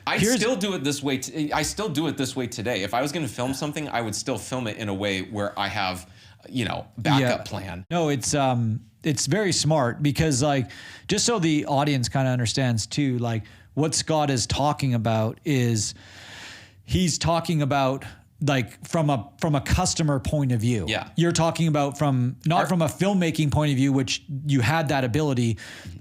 I still do it this way. I still do it this way today. If I was going to film something, I would still film it in a way where I have, backup plan. No, it's very smart because like, just so the audience kind of understands too, like what Scott is talking about is he's talking about like from a customer point of view. Yeah. You're talking about from a filmmaking point of view, which you had that ability,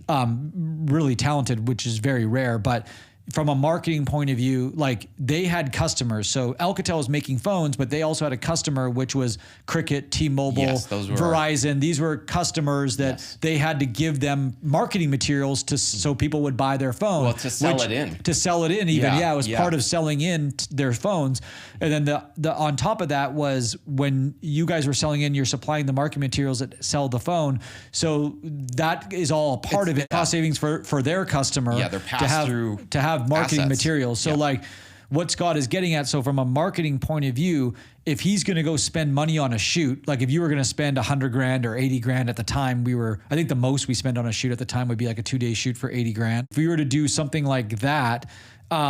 really talented, which is very rare, but from a marketing point of view, like they had customers. So Alcatel was making phones, but they also had a customer, which was Cricket, T-Mobile, Verizon. These were customers that they had to give them marketing materials so people would buy their phone. Well, to sell it in. To sell it in even. Yeah, it was part of selling in their phones. And then the on top of that was when you guys were selling in, you're supplying the marketing materials that sell the phone. So that is all part of it. Cost savings for their customer. Yeah, they're passed through to have marketing assets. materials. So like what Scott is getting at, so from a marketing point of view, if he's going to go spend money on a shoot, like if you were going to spend $100,000 or $80,000 at the time, I think the most we spend on a shoot at the time would be like a 2-day shoot for $80,000. If we were to do something like that, we're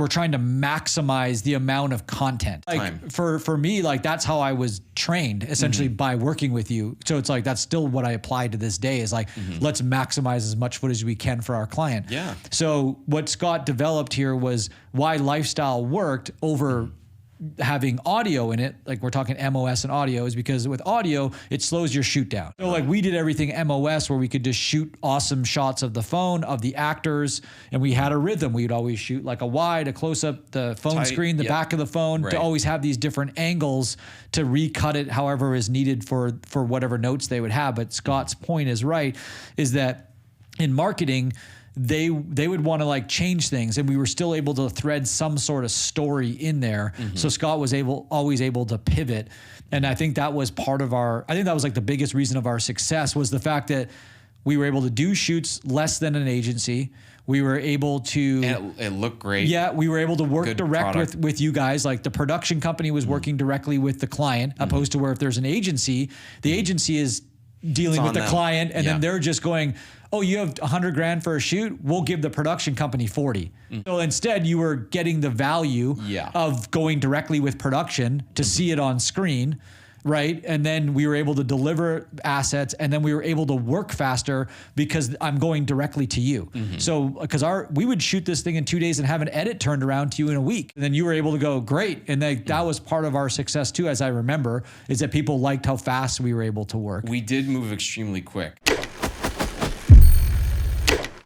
trying to maximize the amount of content. Like for me, like that's how I was trained essentially by working with you. So it's like, that's still what I apply to this day is like, let's maximize as much footage as we can for our client. Yeah. So what Scott developed here was why lifestyle worked over having audio in it, like we're talking MOS and audio, is because with audio, it slows your shoot down. So like we did everything MOS where we could just shoot awesome shots of the phone, of the actors, and we had a rhythm. We'd always shoot like a wide, a close up, the phone screen, the back of the phone, to always have these different angles to recut it however is needed for whatever notes they would have. But Scott's point is right, is that in marketing, they would want to like change things, and we were still able to thread some sort of story in there. So Scott was always able to pivot. And I think that was like the biggest reason of our success was the fact that we were able to do shoots less than an agency. We were able to, and it looked great. Yeah. We were able to work direct with you guys. Like the production company was working directly with the client, opposed to where if there's an agency, the agency is dealing with the client, and then they're just going, oh, you have $100,000 for a shoot? We'll give the production company 40. So instead you were getting the value of going directly with production to see it on screen, right? And then we were able to deliver assets, and then we were able to work faster because I'm going directly to you. So because we would shoot this thing in 2 days and have an edit turned around to you in a week. And then you were able to go, great. And that was part of our success too, as I remember, is that people liked how fast we were able to work. We did move extremely quick.